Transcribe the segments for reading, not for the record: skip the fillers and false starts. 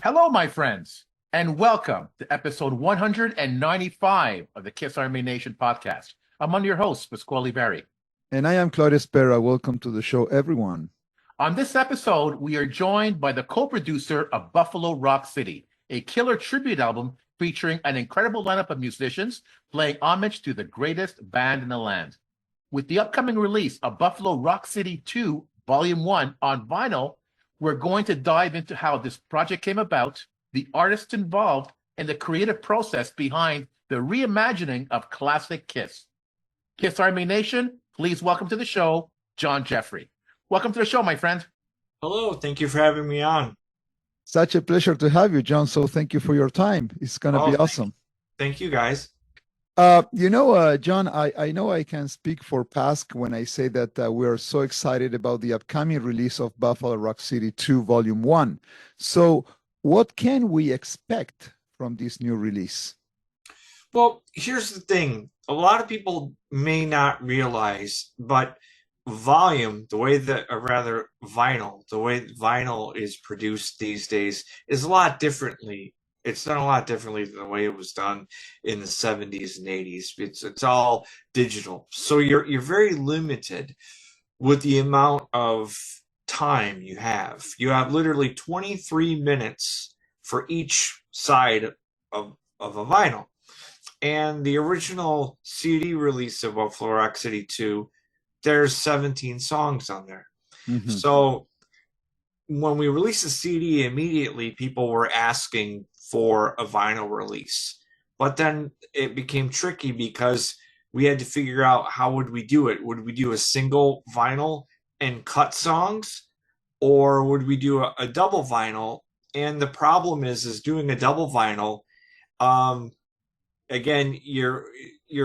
Hello, my friends, and welcome to episode 195 of the Kiss Army Nation podcast. I'm one of your hosts, Pasquale Barry. And I am Claudia Spera. Welcome to the show, everyone. On this episode, we are joined by the co-producer of Buffalo Rock City, a killer tribute album featuring an incredible lineup of musicians playing homage to the greatest band in the land. With the upcoming release of Buffalo Rock City 2, Volume 1 on vinyl, we're going to dive into how this project came about, the artists involved, and the creative process behind the reimagining of classic Kiss. Kiss Army Nation, please welcome to the show, John Jeffery. Welcome to the show, my friend. Hello, thank you for having me on. Such a pleasure to have you, John. So thank you for your time. It's going to be awesome. Thank you, guys. John, I know I can speak for Pask when I say that we are so excited about the upcoming release of Buffalo Rock City 2, Volume 1. So what can we expect from this new release? Well, here's the thing. A lot of people may not realize, but vinyl, the way vinyl is produced these days is a lot differently. It's done a lot differently than the way it was done in the 70s and 80s. It's all digital. So you're very limited with the amount of time you have. You have literally 23 minutes for each side of a vinyl. And the original CD release of Buffalo Rock City 2, there's 17 songs on there. Mm-hmm. So when we released the CD, immediately people were asking for a vinyl release. But then it became tricky because we had to figure out how would we do it. Would we do a single vinyl and cut songs? Or would we do a double vinyl? And the problem is doing a double vinyl, again, you're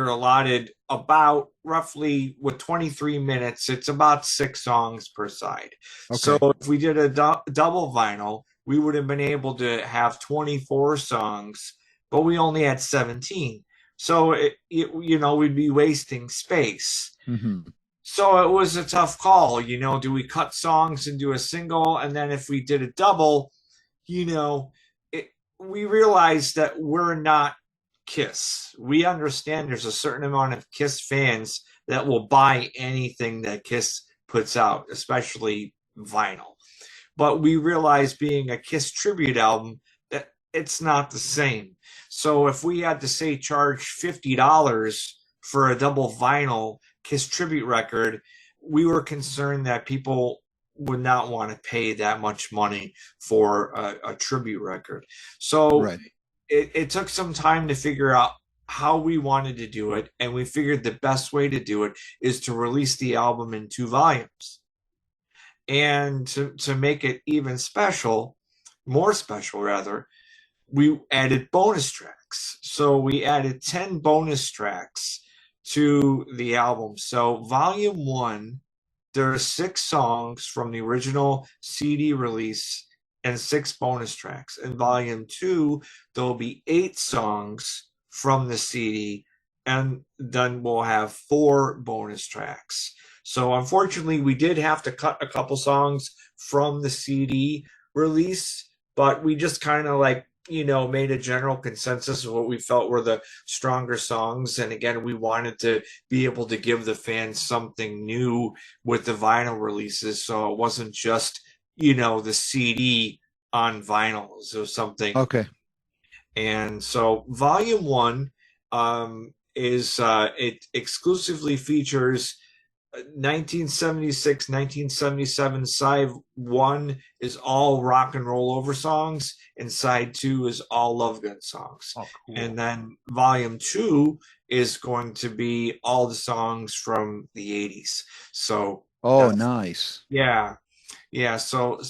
allotted about roughly with 23 minutes, it's about 6 songs per side. Okay. So if we did a double vinyl, we would have been able to have 24 songs, but we only had 17. So we'd be wasting space. Mm-hmm. So it was a tough call. Do we cut songs and do a single? And then if we did a double, we realized that we're not Kiss. We understand there's a certain amount of Kiss fans that will buy anything that Kiss puts out, especially vinyl. But we realize being a Kiss tribute album, that it's not the same. So if we had to say charge $50 for a double vinyl Kiss tribute record, we were concerned that people would not want to pay that much money for a tribute record. So right. It took some time to figure out how we wanted to do it, and we figured the best way to do it is to release the album in 2 volumes. And to make it even more special rather, we added bonus tracks. So we added 10 bonus tracks to the album. So Volume 1, there are 6 songs from the original CD release and 6 bonus tracks. In Volume 2, there'll be 8 songs from the CD, and then we'll have 4 bonus tracks. So unfortunately, we did have to cut a couple songs from the CD release, but we just kind of made a general consensus of what we felt were the stronger songs. And again, we wanted to be able to give the fans something new with the vinyl releases. So it wasn't just the CD on vinyl. So something. Okay. And so Volume 1 it exclusively features 1976, 1977. Side 1 is all rock and roll over songs, and side 2 is all Love Gun songs. Oh, cool. And then Volume 2 is going to be all the songs from the 80s. So nice. Yeah, so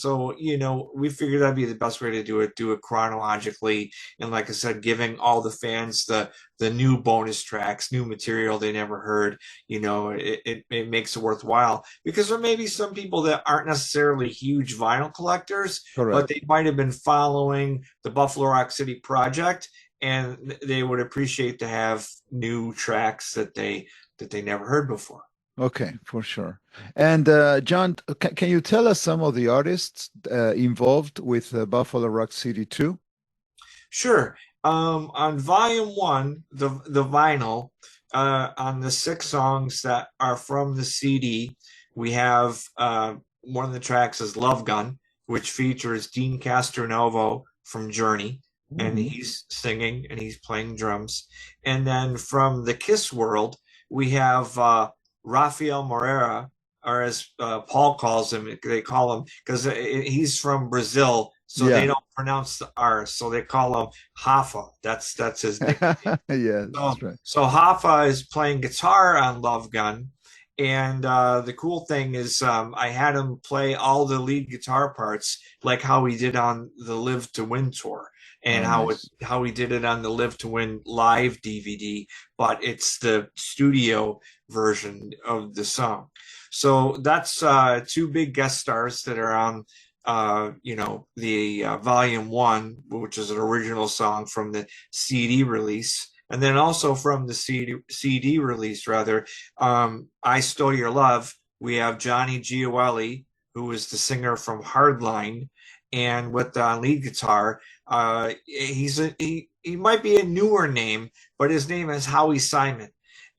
we figured that'd be the best way to do it chronologically, and like I said, giving all the fans the new bonus tracks, new material they never heard. It makes it worthwhile, because there may be some people that aren't necessarily huge vinyl collectors. Correct. But they might have been following the Buffalo Rock City project, and they would appreciate to have new tracks that they never heard before. Okay, for sure. And John, can you tell us some of the artists involved with Buffalo Rock City 2? Sure. On volume one, the vinyl, on the 6 songs that are from the CD, we have one of the tracks is Love Gun, which features Dean Castronovo from Journey, and Mhm. he's singing and he's playing drums. And then from the Kiss world, we have Rafael Moreira, or as Paul calls him, they call him because he's from Brazil, so they Yeah. don't pronounce the R, so they call him Hafa. That's his nickname. Yeah, So, that's right. so Hafa is playing guitar on Love Gun, and the cool thing is I had him play all the lead guitar parts, like how he did on the Live to Win tour, and Oh, nice. how he did it on the Live to Win live DVD, but it's the studio version of the song. So that's 2 big guest stars that are on the volume one, which is an original song from the CD release. And then also from the CD release, rather, I Stole Your Love, we have Johnny Gioeli, who is the singer from Hardline, and with lead guitar, he might be a newer name, but his name is Howie Simon.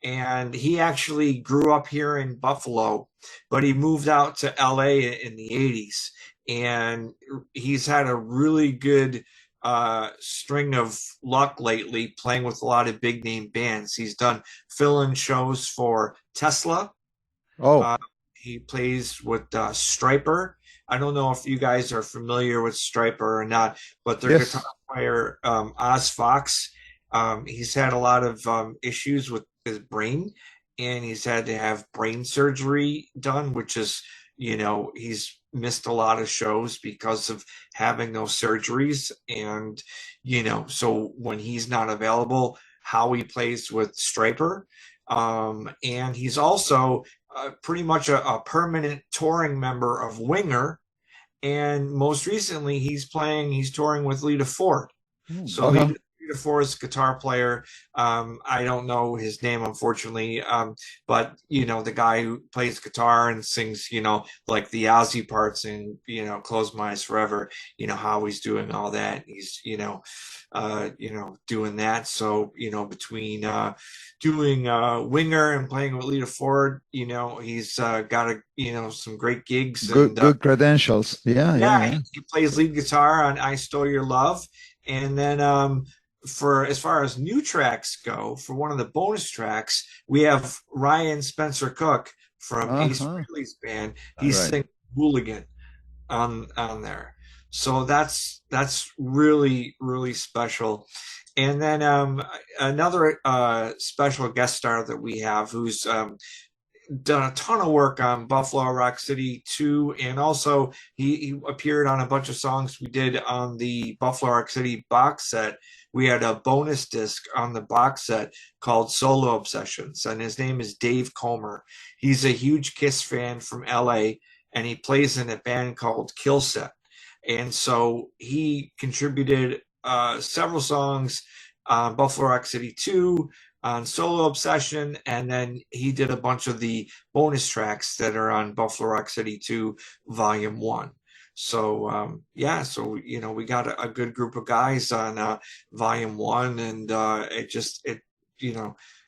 And he actually grew up here in Buffalo, but he moved out to LA in the 80s. And he's had a really good string of luck lately playing with a lot of big name bands. He's done fill-in shows for Tesla. Oh, Uh, he plays with Striper. I don't know if you guys are familiar with Striper or not, but their guitar yes. player, Oz Fox, he's had a lot of issues with his brain, and he's had to have brain surgery done, which is, he's missed a lot of shows because of having those surgeries. And, so when he's not available, Howie plays with Striper. And he's also pretty much a permanent touring member of Winger. And most recently, he's touring with Lita Ford. So Uh-huh. Lita Ford's guitar player, I don't know his name, unfortunately, but, the guy who plays guitar and sings, like the Ozzy parts and, Close My Eyes Forever, how he's doing all that. He's, doing that. So, between doing Winger and playing with Lita Ford, he's got some great gigs. Good, And good credentials. Yeah, yeah, yeah, yeah. he plays lead guitar on I Stole Your Love. And then for as far as new tracks go, for one of the bonus tracks, we have Ryan Spencer Cook from Ace Uh-huh. Frehley's band. He's Right. singing Hooligan on there. So that's really, really special. And then another special guest star that we have who's done a ton of work on Buffalo Rock City 2, and also he appeared on a bunch of songs we did on the Buffalo Rock City box set. We had a bonus disc on the box set called Solo Obsessions, and his name is Dave Comer. He's a huge Kiss fan from LA, and he plays in a band called Killset. And so he contributed several songs on Buffalo Rock City 2, on Solo Obsession, and then he did a bunch of the bonus tracks that are on Buffalo Rock City 2 Volume 1. So so we got a good group of guys on Volume 1, and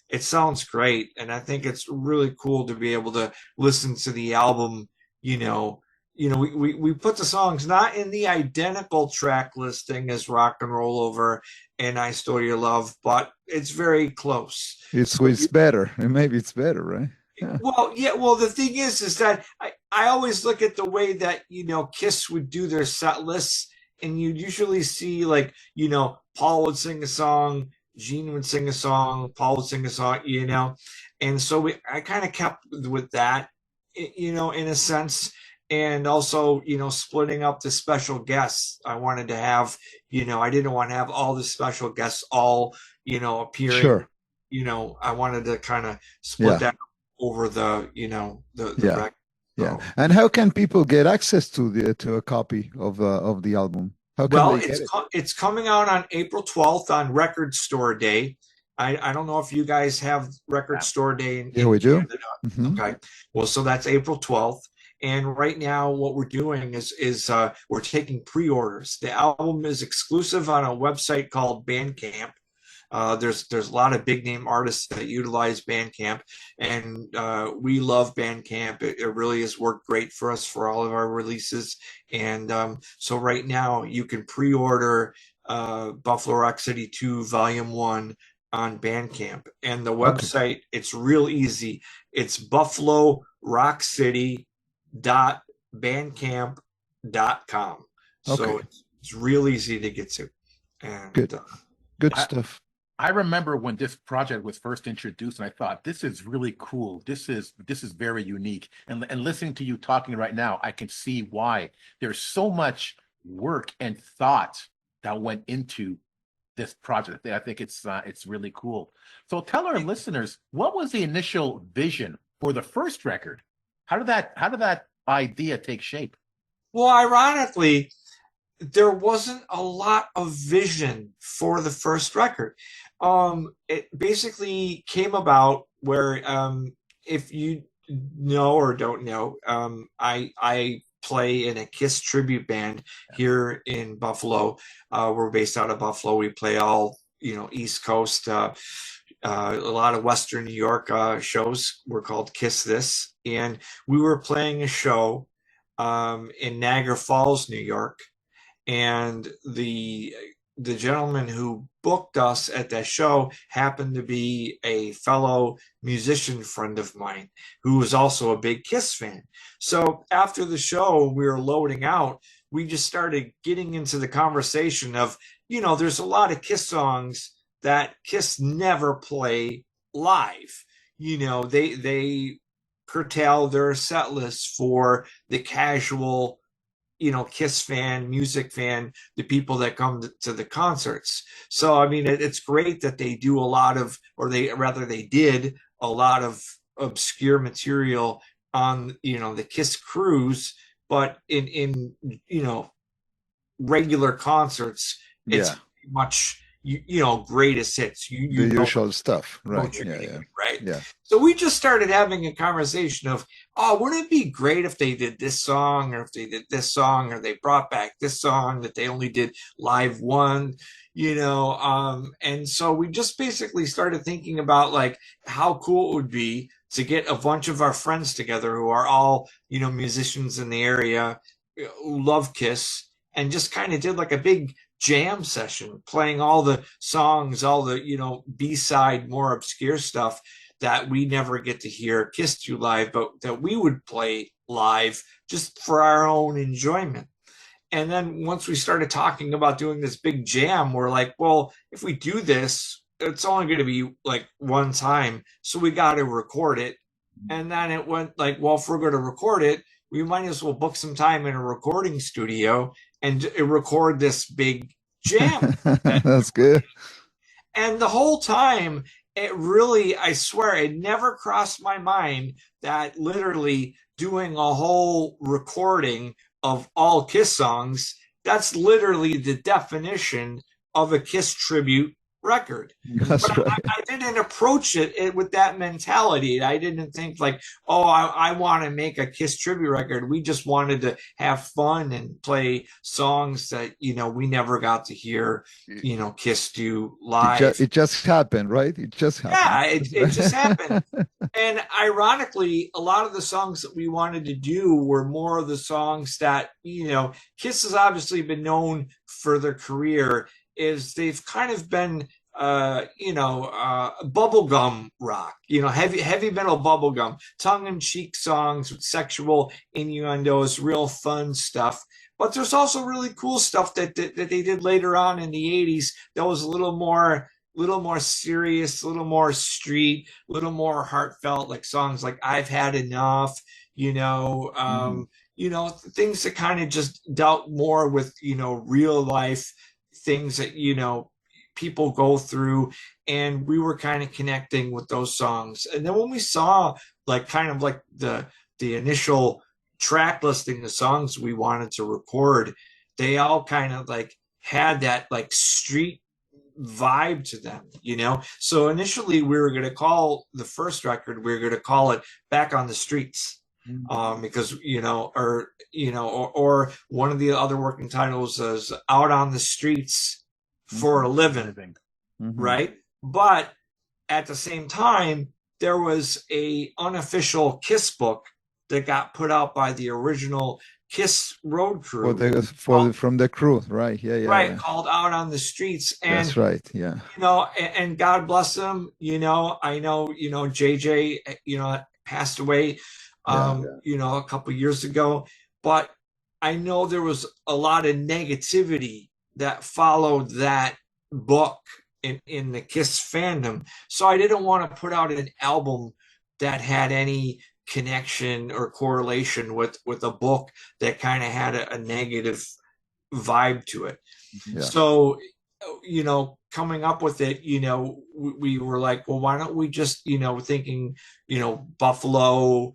it sounds great, and I think it's really cool to be able to listen to the album. We put the songs not in the identical track listing as Rock and Roll Over and I Stole Your Love, but it's very close. So It's better. Maybe it's better, right? Yeah. well, the thing is that I always look at the way that, Kiss would do their set lists, and you'd usually see, like, Paul would sing a song, Gene would sing a song, Paul would sing a song, and so I kind of kept with that, in a sense. And also, splitting up the special guests. I wanted to have, I didn't want to have all the special guests all, appearing. Sure. I wanted to kind of Yeah. split that over the, the Yeah. record. Yeah. So, And how can people get access to a copy of the album? How can well, they get it? it's coming out on April 12th on Record Store Day. I don't know if you guys have Record Store Day Yeah, in we do. Canada. Mhm. Okay. Well, so that's April 12th. And right now, what we're doing is we're taking pre-orders. The album is exclusive on a website called Bandcamp. There's a lot of big name artists that utilize Bandcamp, and we love Bandcamp. It really has worked great for us for all of our releases. And so right now you can pre-order Buffalo Rock City 2 Volume 1 on Bandcamp. And the Okay. website, it's real easy. It's buffalorockcity.bandcamp.com. So Okay. it's real easy to get to. And Good. Good I, stuff. I remember when this project was first introduced, and I thought, this is really cool. This is very unique. And listening to you talking right now, I can see why there's so much work and thought that went into this project. I think it's really cool. So tell our listeners, what was the initial vision for the first record? How did that idea take shape? well, ironically, there wasn't a lot of vision for the first record. It basically came about where, if you know or don't know, I play in a Kiss tribute band here in Buffalo. We're based out of Buffalo. We play all East Coast. A lot of Western New York shows were called Kiss This, and we were playing a show in Niagara Falls, New York, and the gentleman who booked us at that show happened to be a fellow musician friend of mine who was also a big Kiss fan. So after the show, we were loading out. We just started getting into the conversation of, there's a lot of Kiss songs that Kiss never play live. They curtail their set list for the casual Kiss fan, music fan, the people that come to the concerts. So, I mean, it's great that they do a lot of, or they did a lot of obscure material on, the Kiss cruise, but in regular concerts, it's Yeah. much, greatest hits. You The know usual stuff. Right. what you're Yeah. getting, Yeah. right? Yeah. So we just started having a conversation of, oh, wouldn't it be great if they did this song, or if they did this song, or they brought back this song that they only did live one, and so we just basically started thinking about like how cool it would be to get a bunch of our friends together who are all, musicians in the area who love Kiss, and just kind of did like a big jam session playing all the songs, all the, B-side, more obscure stuff that we never get to hear Kiss to live, but that we would play live just for our own enjoyment. And then once we started talking about doing this big jam, we're like, well, if we do this, it's only going to be like one time. So we got to record it. And then it went like, well, if we're going to record it, we might as well book some time in a recording studio and record this big jam. That's good. And the whole time, it really, I swear, it never crossed my mind that literally doing a whole recording of all Kiss songs, that's literally the definition of a Kiss tribute record. That's But right. I didn't approach it with that mentality. I didn't think like, oh, I want to make a Kiss tribute record. We just wanted to have fun and play songs that, we never got to hear, Kiss do live. It just happened, right? It just happened. Yeah, it just happened. And ironically, a lot of the songs that we wanted to do were more of the songs that, Kiss has obviously been known for their career, is they've kind of been bubblegum rock, heavy metal bubblegum, tongue-in-cheek songs with sexual innuendos, real fun stuff. But there's also really cool stuff that they did later on in the 80s that was a little more serious, a little more street, a little more heartfelt, like songs like I've Had Enough, Mhm. Things that kind of just dealt more with, real life things that, people go through. And we were kind of connecting with those songs. And then when we saw like kind of like the initial track listing, the songs we wanted to record, they all kind of like had that like street vibe to them, you know. So initially we were going to call the first record, we were going to call it Back on the Streets, because or one of the other working titles is Out on the Streets for a Living. Right? But at the same time, there was a unofficial Kiss book that got put out by the original Kiss road crew from the crew, right? Yeah. Called Out on the Streets. And that's right. Yeah. And God bless them. I know JJ passed away a couple years ago, but I know there was a lot of negativity that followed that book in the Kiss fandom. So I didn't want to put out an album that had any connection or correlation with a book that kind of had a negative vibe to it. So coming up with it, we were like, well, why don't we just thinking Buffalo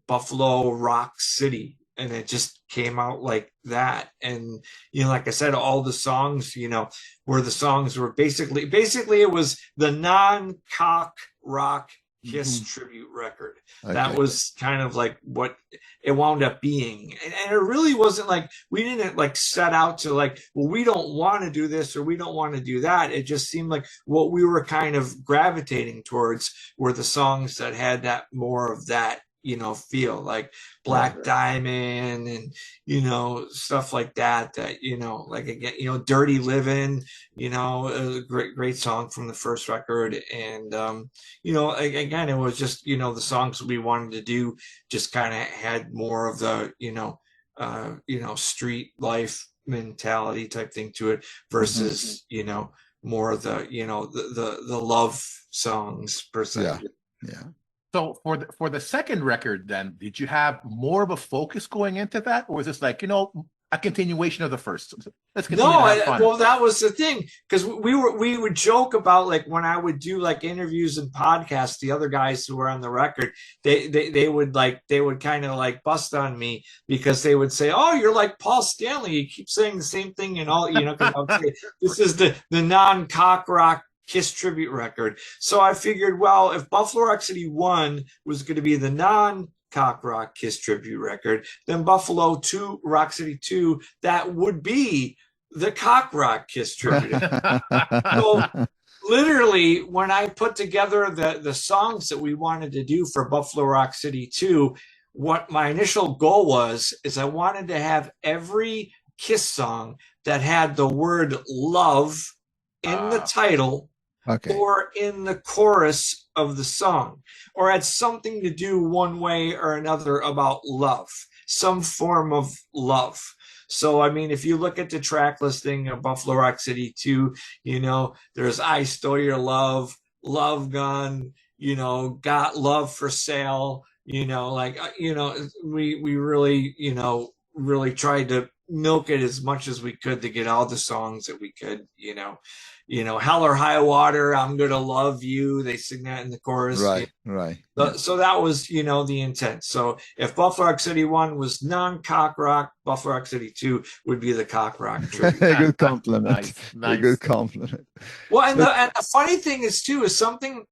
Rock City, and it just came out like that. And like I said, all the songs were basically it was the non-cock rock Kiss tribute record. Okay. That was kind of like what it wound up being. And it really wasn't like, we didn't like set out to like, well, we don't want to do this or we don't want to do that. It just seemed like what we were kind of gravitating towards were the songs that had that more of that, feel, like Black Diamond and, stuff like that, like again, Dirty Livin', a great song from the first record. And, again, it was just, the songs we wanted to do just kind of had more of the, street life mentality type thing to it versus, more of the, the love songs per se. Yeah. So for the second record, then, did you have more of a focus going into that, or was this like a continuation of the first? Let's continue. Well, that was the thing, because we would joke about, like, when I would do like interviews and podcasts, the other guys who were on the record, they would kind of like bust on me because they would say, "Oh, you're like Paul Stanley. You keep saying the same thing and all," because I would say this is the non-cock rock Kiss tribute record. So I figured, well, if Buffalo Rock City 1 was going to be the non-cock rock Kiss tribute record, then Buffalo Rock City 2, that would be the cock rock Kiss tribute. So literally, when I put together the songs that we wanted to do for Buffalo Rock City 2, what my initial goal was is I wanted to have every Kiss song that had the word love in the title, or in the chorus of the song, or had something to do one way or another about love, some form of love. So, I mean, if you look at the track listing of Buffalo Rock City 2, there's I Stole Your Love, Love Gun, Got Love for Sale, we really, really tried to milk it as much as we could to get all the songs that we could, Hell or High Water, I'm Gonna Love You. They sing that in the chorus. Right. So that was, the intent. So if Buffalo Rock City 1 was non-cock rock, Buffalo Rock City 2 would be the cock rock tribute. Good compliment. Nice. Good compliment. Well, and the funny thing is something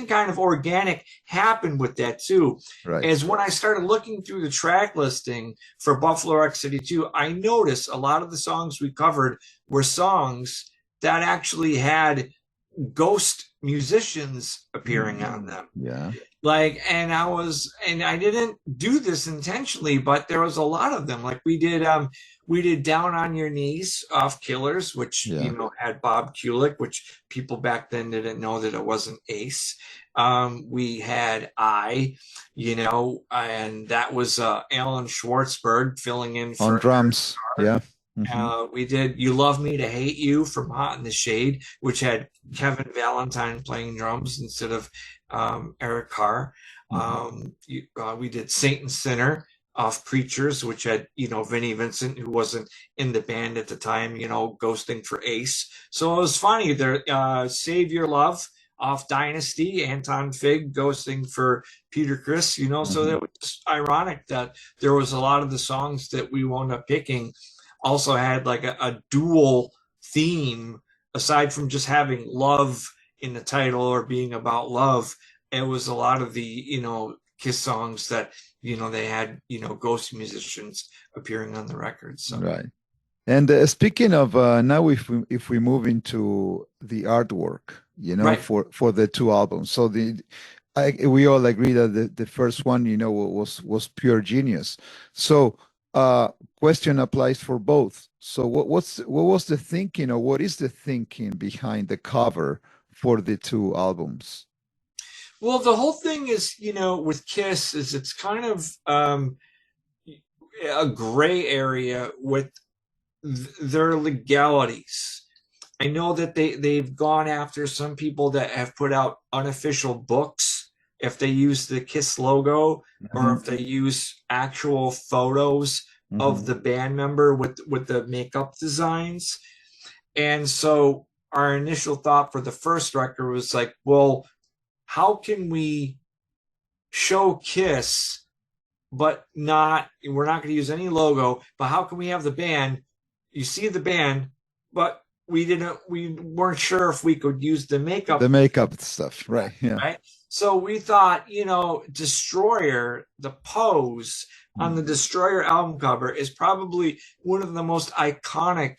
kind of organic happened with that too. Right. Is when I started looking through the track listing for Buffalo Rock City 2, I noticed a lot of the songs we covered were songs that actually had ghost musicians appearing on them. Yeah. And I didn't do this intentionally, but there was a lot of them. Like we did Down on Your Knees off Killers, which, had Bob Kulick, which people back then didn't know that it wasn't Ace. We had and that was Alan Schwartzberg filling in for on drums. Yeah. We did You Love Me to Hate You from Hot in the Shade, which had Kevin Valentine playing drums instead of Eric Carr. We did Saint and Sinner off Preachers, which had, Vinnie Vincent, who wasn't in the band at the time, ghosting for Ace. So it was funny. There, Save Your Love off Dynasty, Anton Fig ghosting for Peter Criss, so that was just ironic that there was a lot of the songs that we wound up picking also had like a dual theme aside from just having love in the title or being about love, it was a lot of the, Kiss songs that, they had, ghost musicians appearing on the record. So Right. And speaking of now, if we move into the artwork, right. for the two albums, so we all agree that the first one, was pure genius. So question applies for both. So what was the thinking, or what is the thinking behind the cover for the two albums? Well, the whole thing is, with Kiss is it's kind of a gray area with their legalities. I know that they've gone after some people that have put out unofficial books if they use the Kiss logo, or if they use actual photos of the band member with the makeup designs. And so our initial thought for the first record was like, well, how can we show Kiss, but we're not going to use any logo, but how can we have the band? You see the band, but we weren't sure if we could use the makeup stuff, right? Yeah. Right. So we thought, Destroyer, the pose on the Destroyer album cover is probably one of the most iconic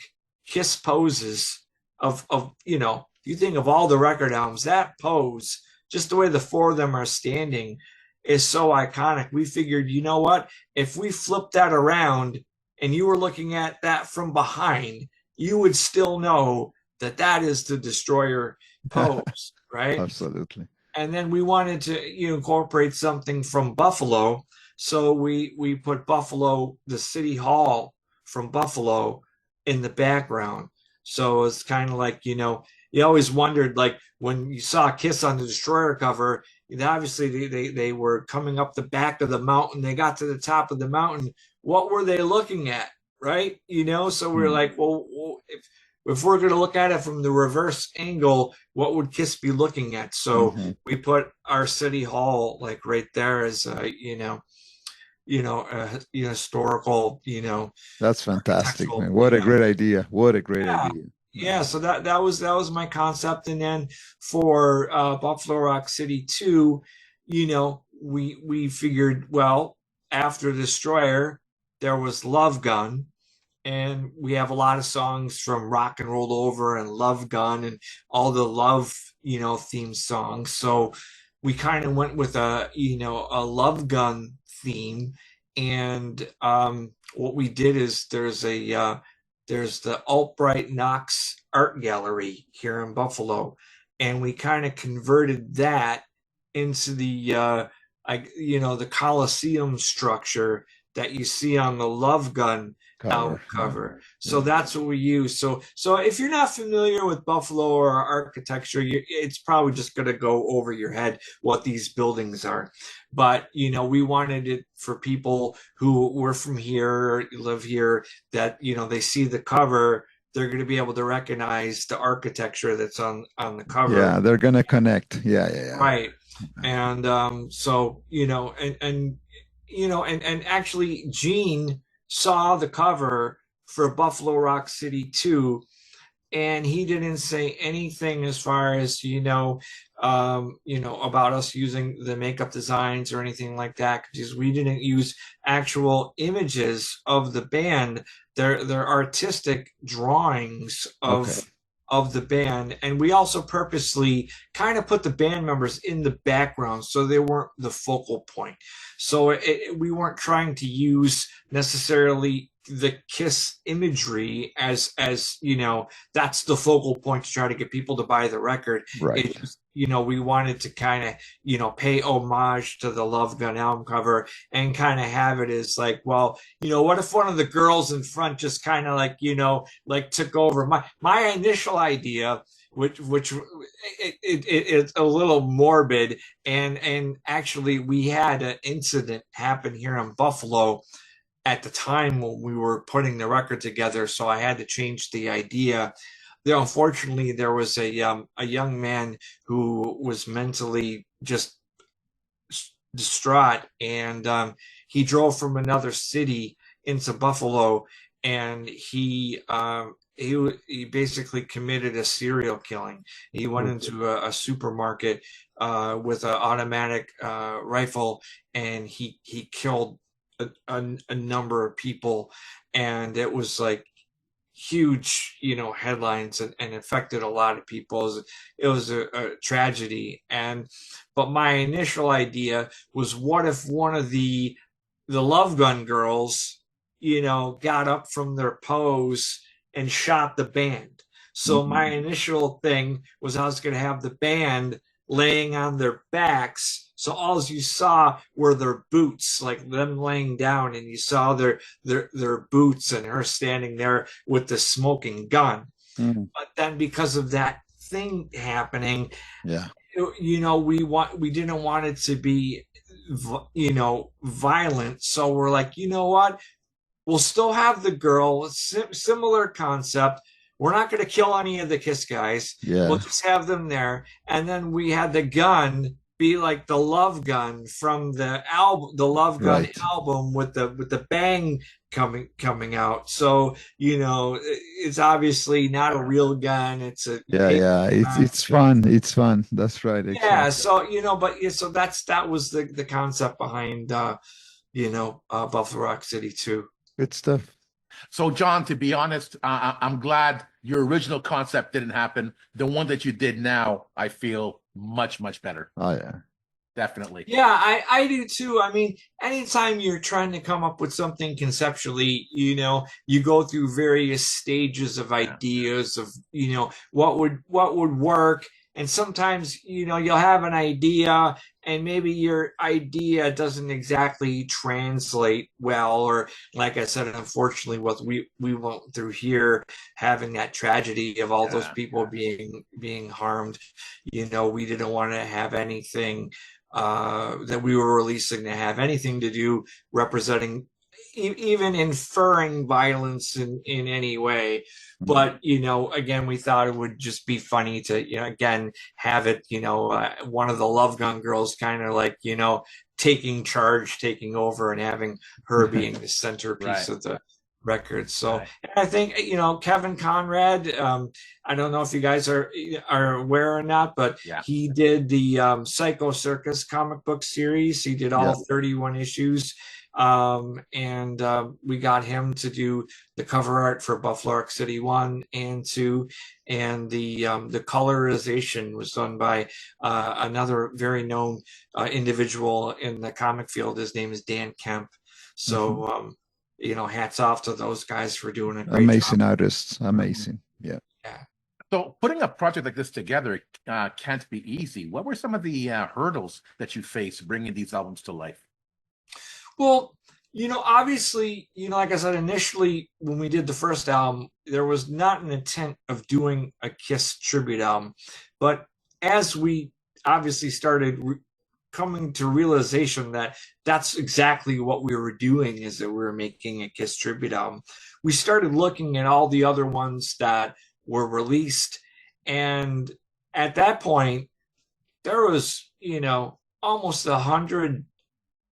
Kiss poses of you think of all the record albums, that pose, just the way the four of them are standing, is so iconic. We figured, you know what? If we flip that around and you were looking at that from behind, you would still know that that is the Destroyer pose, right? Absolutely. And then we wanted to incorporate something from Buffalo. So we put Buffalo, the city hall from Buffalo, in the background. So it's kind of like, you always wondered, like when you saw Kiss on the Destroyer cover, obviously they were coming up the back of the mountain. They got to the top of the mountain. What were they looking at? Right. So we were like, well, if we're going to look at it from the reverse angle, what would Kiss be looking at? So we put our city hall like right there as a, historical, That's fantastic, man. What a great idea. What a great idea. Yeah, so that was my concept. And then for Buffalo Rock City 2, we figured, well, after Destroyer, there was Love Gun. And we have a lot of songs from Rock and Roll Over and Love Gun and all the love, theme songs. So we kind of went with a Love Gun theme. And what we did is there's the Albright Knox Art Gallery here in Buffalo, and we kind of converted that into the the Coliseum structure that you see on the Love Gun album cover. So that's what we use. So if you're not familiar with Buffalo or architecture, it's probably just going to go over your head what these buildings are. But we wanted it for people who were from here or live here, that they see the cover, they're going to be able to recognize the architecture that's on the cover. Yeah, they're going to connect. Yeah. Right. And so and actually Gene saw the cover for Buffalo Rock City 2, and he didn't say anything as far as about us using the makeup designs or anything like that, because we didn't use actual images of the band. They're artistic drawings of the band, and we also purposely kind of put the band members in the background so they weren't the focal point. So we weren't trying to use necessarily the Kiss imagery as that's the focal point to try to get people to buy the record. Right. We wanted to kind of pay homage to the Love Gun album cover and kind of have it as like, well, what if one of the girls in front just kind of like took over? My initial idea, which it's a little morbid, and actually we had an incident happen here in Buffalo at the time when we were putting the record together, so I had to change the idea. Unfortunately, there was a young man who was mentally just distraught, and he drove from another city into Buffalo, and he he basically committed a serial killing. He went into a supermarket with an automatic rifle, and he killed a number of people, and it was like huge, headlines, and affected a lot of people. It was a tragedy. But my initial idea was, what if one of the Love Gun girls, got up from their pose and shot the band. So my initial thing was I was going to have the band laying on their backs. So all you saw were their boots, like them laying down, and you saw their boots and her standing there with the smoking gun. But then because of that thing happening, Yeah. we didn't want it to be, violent. So we're like, you know what? We'll still have the girl, similar concept. We're not going to kill any of the Kiss guys. Yeah. We'll just have them there. And then we had the gun be like the Love Gun from the album, the Love Gun album, with the bang coming out. So, it's obviously not a real gun. It's a it's fun. It's fun. That's right. Exactly. Yeah. So, so that was the concept behind Buffalo Rock City 2. Good stuff. So, John, to be honest, I'm glad your original concept didn't happen. The one that you did now, I feel much, much better. Oh, yeah. Definitely. Yeah, I do too. I mean, anytime you're trying to come up with something conceptually, you go through various stages of ideas of, what would work. And sometimes, you'll have an idea and maybe your idea doesn't exactly translate well. Or like I said, unfortunately, what we went through here, having that tragedy of all those people being harmed, we didn't want to have anything that we were releasing to have anything to do representing, even inferring violence in any way. But, again, we thought it would just be funny to, again, have it, one of the Love Gun girls kind of like, taking charge, taking over, and having her being the centerpiece of the record. So I think, Kevin Conrad, I don't know if you guys are aware or not, but he did the Psycho Circus comic book series. He did all 31 issues. And we got him to do the cover art for Buffalo Rock City 1 and 2, and the colorization was done by another very known individual in the comic field. His name is Dan Kemp. So hats off to those guys for doing a great amazing job. Artists. Amazing. Yeah. So putting a project like this together can't be easy. What were some of the hurdles that you faced bringing these albums to life? Well, obviously, like I said, initially when we did the first album, there was not an intent of doing a Kiss tribute album. But as we obviously started coming to realization that that's exactly what we were doing, is that we were making a Kiss tribute album, we started looking at all the other ones that were released. And at that point, there was, almost 100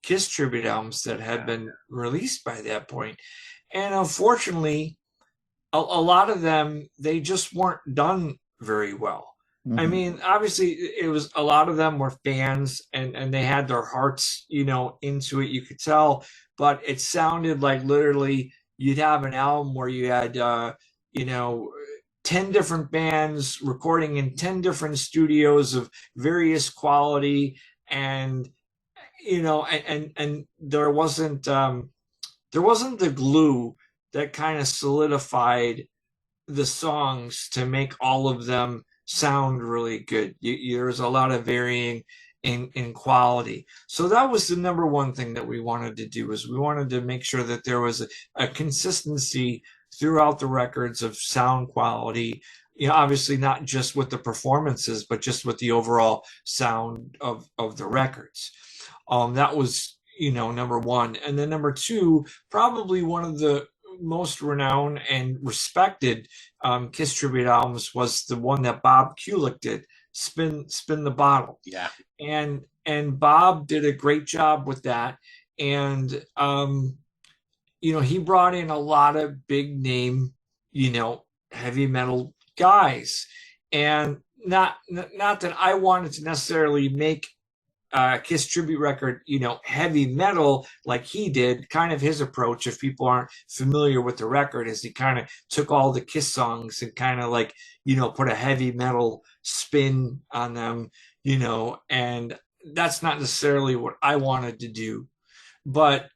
Kiss tribute albums that had been released by that point. And unfortunately, a lot of them, they just weren't done very well. I mean, obviously, it was a lot of them were fans and they had their hearts, into it. You could tell, but it sounded like literally you'd have an album where you had, 10 different bands recording in 10 different studios of various quality, and and there wasn't the glue that kind of solidified the songs to make all of them sound really good. There's a lot of varying in quality. So that was the number one thing that we wanted to do, is we wanted to make sure that there was a consistency throughout the records of sound quality. Obviously not just with the performances, but just with the overall sound of the records. That was, number one. And then number two, probably one of the most renowned and respected Kiss tribute albums was the one that Bob Kulick did, Spin the Bottle. Yeah. And Bob did a great job with that. And he brought in a lot of big name, heavy metal guys. And not that I wanted to necessarily make Kiss tribute record, heavy metal like he did. Kind of his approach, if people aren't familiar with the record, is he kind of took all the Kiss songs and kind of like, put a heavy metal spin on them, and that's not necessarily what I wanted to do. But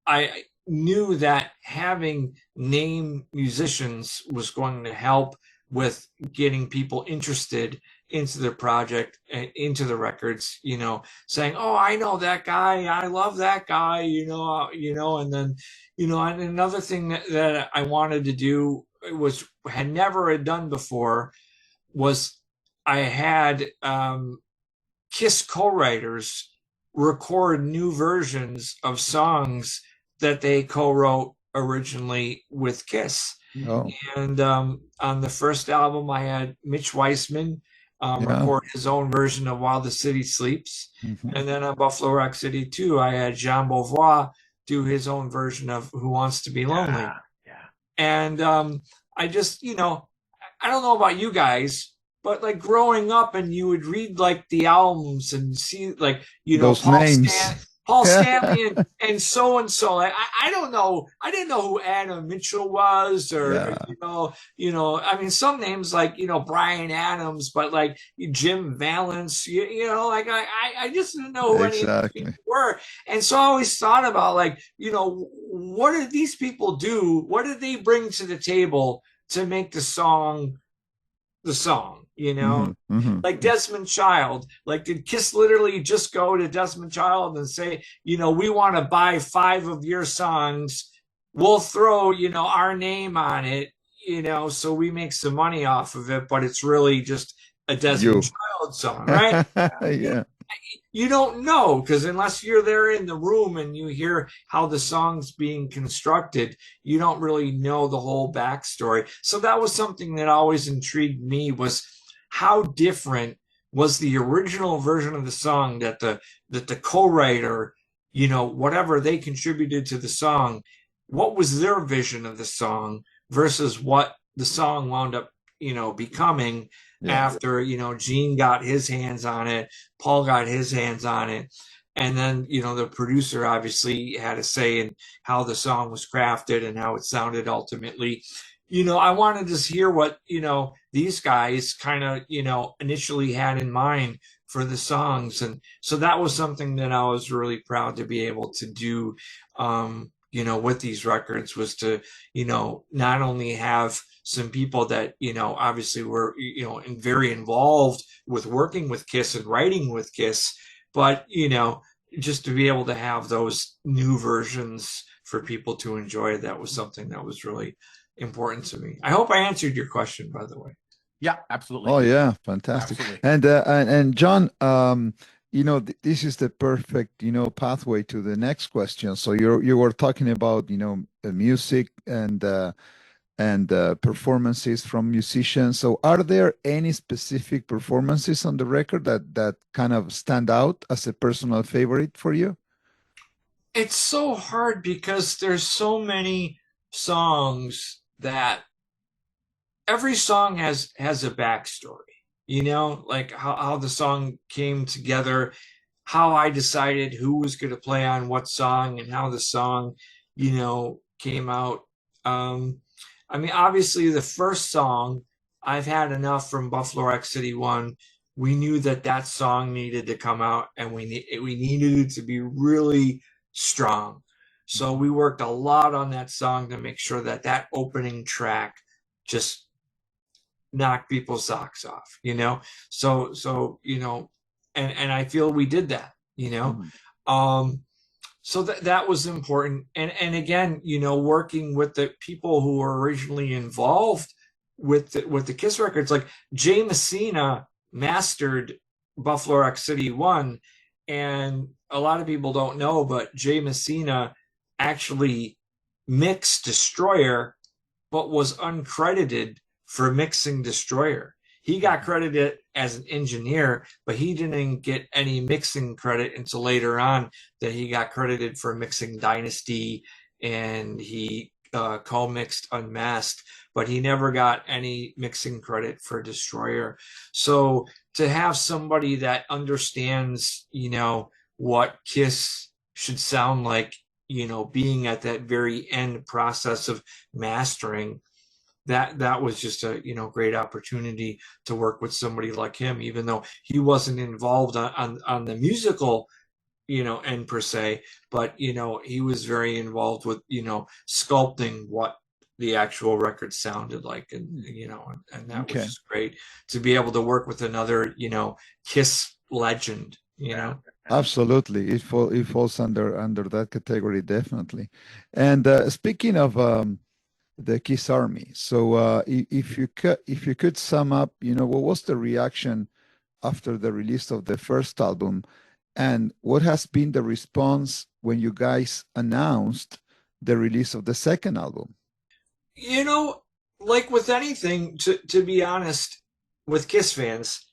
I knew that having name musicians was going to help with getting people interested into the project and into the records, saying, "Oh, I know that guy. I love that guy," and then, and another thing that I wanted to do had never done before was I had Kiss co-writers record new versions of songs that they co-wrote originally with Kiss. Oh. And on the first album, I had Mitch Weissman record his own version of While the City Sleeps. Mm-hmm. And then on Buffalo Rock City 2, I had Jean Beauvoir do his own version of Who Wants to Be Lonely. Yeah. And I just, I don't know about you guys, but like growing up, and you would read like the albums and see like, those names. Paul Stanley and so and so. Like, I don't know. I didn't know who Adam Mitchell was, or I mean, some names like Bryan Adams, but like Jim Valance. Like I just didn't know who any of these people were. And so I always thought about like, what did these people do? What did they bring to the table to make the song the song? Like Desmond Child, like did Kiss literally just go to Desmond Child and say, we want to buy 5 of your songs, we'll throw, our name on it, so we make some money off of it, but it's really just a Desmond Child song, right? Yeah. You don't know, because unless you're there in the room and you hear how the song's being constructed, you don't really know the whole backstory. So that was something that always intrigued me, was how different was the original version of the song that the co-writer, whatever they contributed to the song, what was their vision of the song versus what the song wound up, becoming after, Gene got his hands on it, Paul got his hands on it. And then, the producer obviously had a say in how the song was crafted and how it sounded ultimately. I wanted to hear what, these guys kind of, initially had in mind for the songs. And so that was something that I was really proud to be able to do, with these records, was to, not only have some people that, obviously were, very involved with working with Kiss and writing with Kiss, but, just to be able to have those new versions for people to enjoy. That was something that was really important to me. I hope I answered your question, by the way. Yeah, absolutely. Oh yeah, fantastic. Absolutely. And John, this is the perfect, pathway to the next question. So you were talking about, music and performances from musicians. So are there any specific performances on the record that kind of stand out as a personal favorite for you? It's so hard because there's so many songs that every song has a backstory, like how the song came together, how I decided who was going to play on what song, and how the song, came out. I mean, obviously the first song, I've Had Enough, from Buffalo Rock City 1, we knew that song needed to come out, and we needed it to be really strong. So we worked a lot on that song to make sure that opening track just knocked people's socks off, So, and I feel we did that, So that was important. And again, working with the people who were originally involved with the Kiss records, like Jay Messina mastered Buffalo Rock City 1, and a lot of people don't know, but Jay Messina actually mixed Destroyer, but was uncredited for mixing Destroyer. He got credited as an engineer, but he didn't get any mixing credit until later on, that he got credited for mixing Dynasty, and he co-mixed Unmasked, but he never got any mixing credit for Destroyer. So to have somebody that understands, what Kiss should sound like, being at that very end process of mastering, that was just a great opportunity to work with somebody like him, even though he wasn't involved on the musical end per se, but he was very involved with sculpting what the actual record sounded like, and that was just great to be able to work with another Kiss legend. Absolutely, it falls under that category, definitely. And speaking of the Kiss Army, so if you could sum up, what was the reaction after the release of the first album, and what has been the response when you guys announced the release of the second album? Like with anything, to be honest, with Kiss fans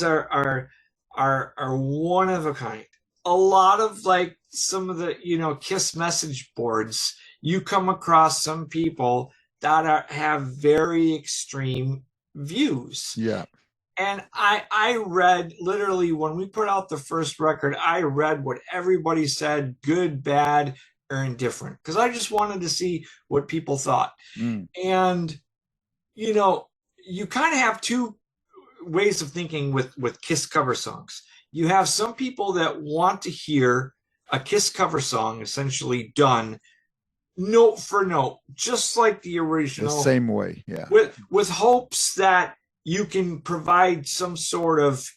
are one of a kind. A lot of, like, some of the Kiss message boards, you come across some people that have very extreme views. Yeah. And I read, literally, when we put out the first record, I read what everybody said, good, bad, or indifferent, because I just wanted to see what people thought. And you kind of have two ways of thinking with Kiss cover songs. You have some people that want to hear a Kiss cover song essentially done note for note, just like the original, the same way, yeah, with hopes that you can provide some sort of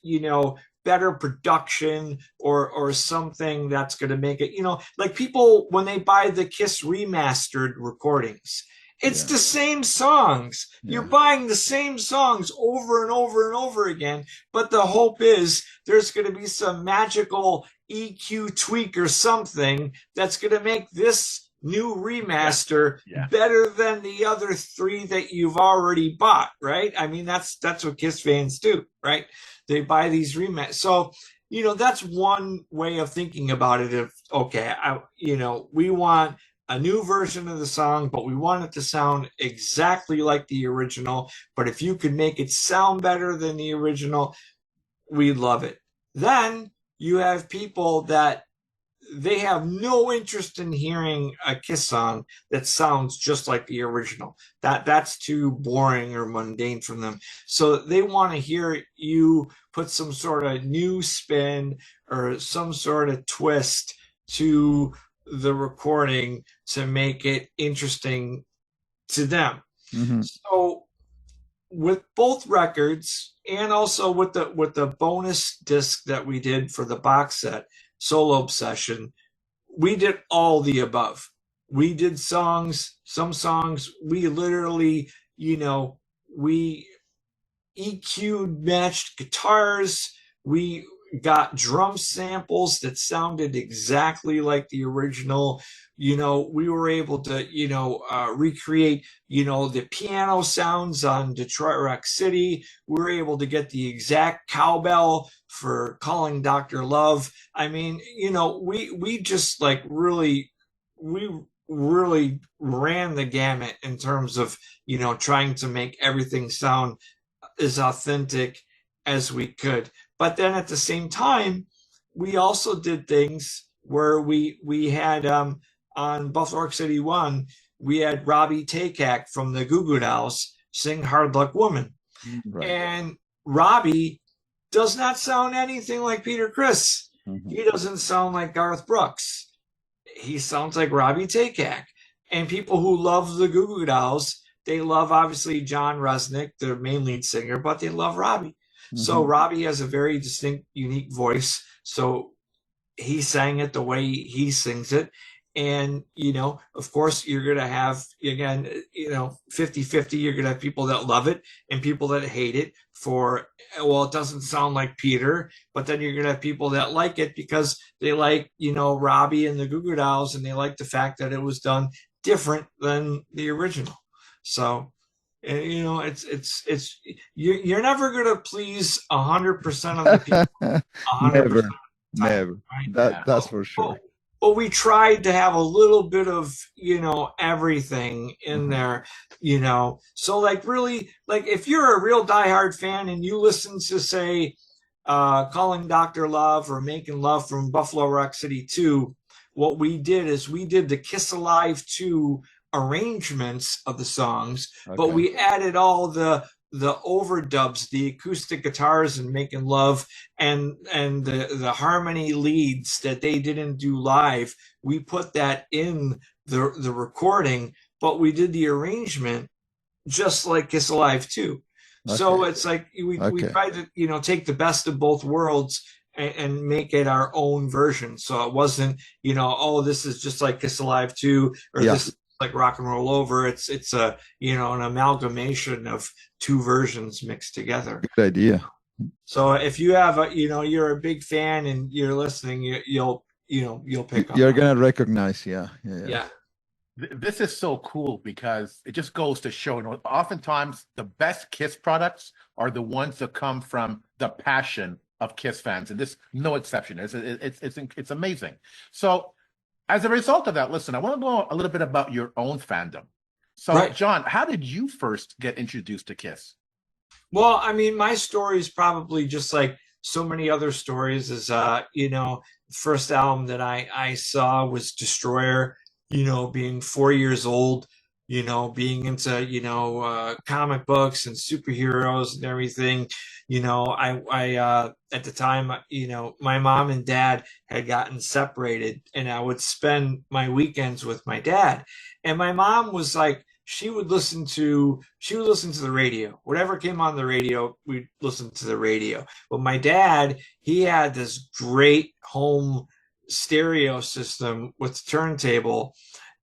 better production or something that's going to make it, like people, when they buy the Kiss remastered recordings, it's the same songs. You're buying the same songs over and over and over again, but the hope is there's going to be some magical EQ tweak or something that's going to make this new remaster better than the other three that you've already bought, right? I mean, that's what Kiss fans do, right? They buy these remasters. So, that's one way of thinking about it. If, okay, we want a new version of the song, but we want it to sound exactly like the original. But if you could make it sound better than the original, we'd love it. Then you have people that they have no interest in hearing a Kiss song that sounds just like the original. That's too boring or mundane for them. So they want to hear you put some sort of new spin or some sort of twist to the recording to make it interesting to them. So with both records, and also with the bonus disc that we did for the box set, Solo Obsession, we did all the above. We did some songs we literally, we EQ'd matched guitars. We got drum samples that sounded exactly like the original. We were able to, recreate, the piano sounds on Detroit Rock City. We were able to get the exact cowbell for Calling Dr. Love. I mean, we just really ran the gamut in terms of, trying to make everything sound as authentic as we could. But then at the same time, we also did things where we had on Buffalo Rock City 1, we had Robbie Takak from the Goo Goo Dolls sing Hard Luck Woman. Right. And Robbie does not sound anything like Peter Criss. He doesn't sound like Garth Brooks. He sounds like Robbie Takak. And people who love the Goo Goo Dolls, they love, obviously, John Resnick, the main lead singer, but they love Robbie. So Robbie has a very distinct, unique voice. So he sang it the way he sings it. And, of course, you're going to have, again, 50-50. You're going to have people that love it and people that hate it it doesn't sound like Peter. But then you're going to have people that like it because they like, Robbie and the Goo Goo Dolls, and they like the fact that it was done different than the original. So, it's you're never going to please 100% of the people. 100%. Never. Right? That's for sure. but we tried to have a little bit of, everything in there, So like really, like if you're a real diehard fan and you listen to say, Calling Dr. Love or Making Love from Buffalo Rock City 2, what we did is we did the Kiss Alive 2 arrangements of the songs, but we added all the overdubs, the acoustic guitars and Making Love, and the harmony leads that they didn't do live. We put that in the recording, but we did the arrangement just like Kiss Alive 2. So it's like we tried to, take the best of both worlds and make it our own version. So it wasn't, oh, this is just like Kiss Alive 2 or this is like Rock and Roll Over. It's a, an amalgamation of two versions mixed together. Good idea. So if you have a, you're a big fan and you're listening, you'll pick up. You're gonna recognize, yeah. This is so cool because it just goes to show, oftentimes the best Kiss products are the ones that come from the passion of Kiss fans, and this no exception. It's amazing. So, as a result of that, listen, I want to know a little bit about your own fandom. So, John, how did you first get introduced to Kiss? Well, I mean, my story is probably just like so many other stories. Is the first album that I saw was Destroyer. Being 4 years old, being into, comic books and superheroes and everything, I at the time, my mom and dad had gotten separated and I would spend my weekends with my dad. And my mom was like, she would listen to the radio. Whatever came on the radio, we'd listen to the radio. But my dad, he had this great home stereo system with turntable,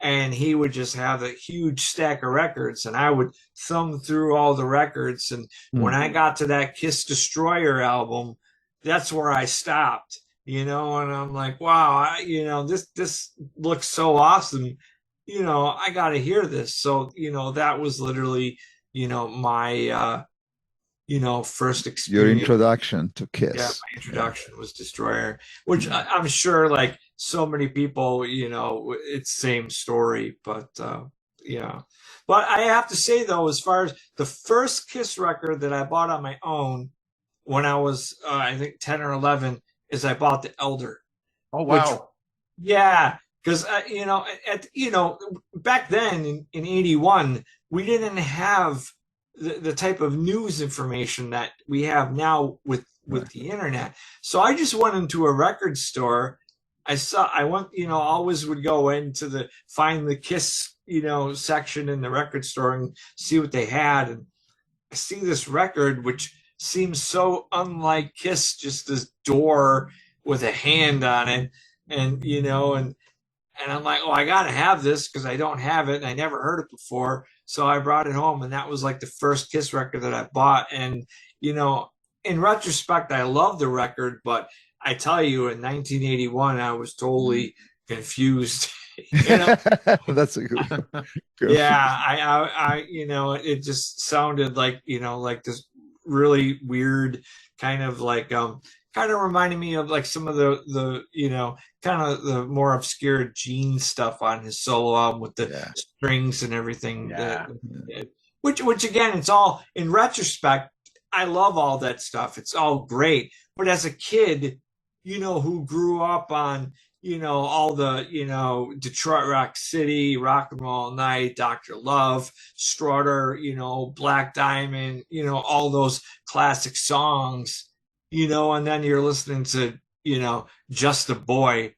and he would just have a huge stack of records, and I would thumb through all the records, and when I got to that Kiss Destroyer album, that's where I stopped, and I'm like, wow, this looks so awesome, I got to hear this. So that was literally my first experience. Your introduction to Kiss. Yeah, my introduction was Destroyer, which I'm sure like so many people, it's same story, but yeah. But I have to say though, as far as the first Kiss record that I bought on my own when I was, I think 10 or 11, is I bought The Elder. Oh, wow. Yeah. Because, back then in 81, we didn't have the type of news information that we have now with the internet. So I just went into a record store. I went, always would go into find the Kiss, section in the record store and see what they had. And I see this record, which seems so unlike Kiss, just this door with a hand on it. And, and I'm like, oh, I got to have this because I don't have it. And I never heard it before. So I brought it home. And that was like the first Kiss record that I bought. And, in retrospect, I love the record. But I tell you, in 1981, I was totally confused. That's a good one. Yeah. I it just sounded like, like this really weird kind of like, kind of reminding me of like some of the kind of the more obscure Gene stuff on his solo album with the strings and everything. Yeah. Which again, it's all in retrospect. I love all that stuff. It's all great. But as a kid, who grew up on, all the, Detroit Rock City, Rock and Roll All Night, Dr. Love, Strutter, Black Diamond, all those classic songs, and then you're listening to, Just a Boy.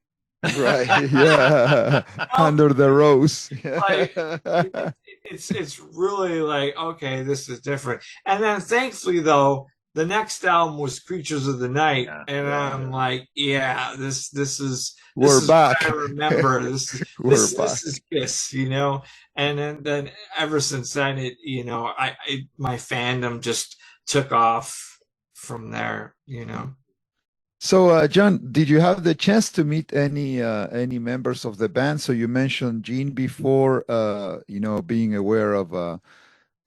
Right. Yeah. Under the Rose. Like, it's really like, okay, this is different. And then thankfully though, the next album was Creatures of the Night. And I'm like, yeah, this is back. What I remember. This is Kiss, and then ever since then my fandom just took off from there, So, John, did you have the chance to meet any members of the band? So you mentioned Gene before, being aware of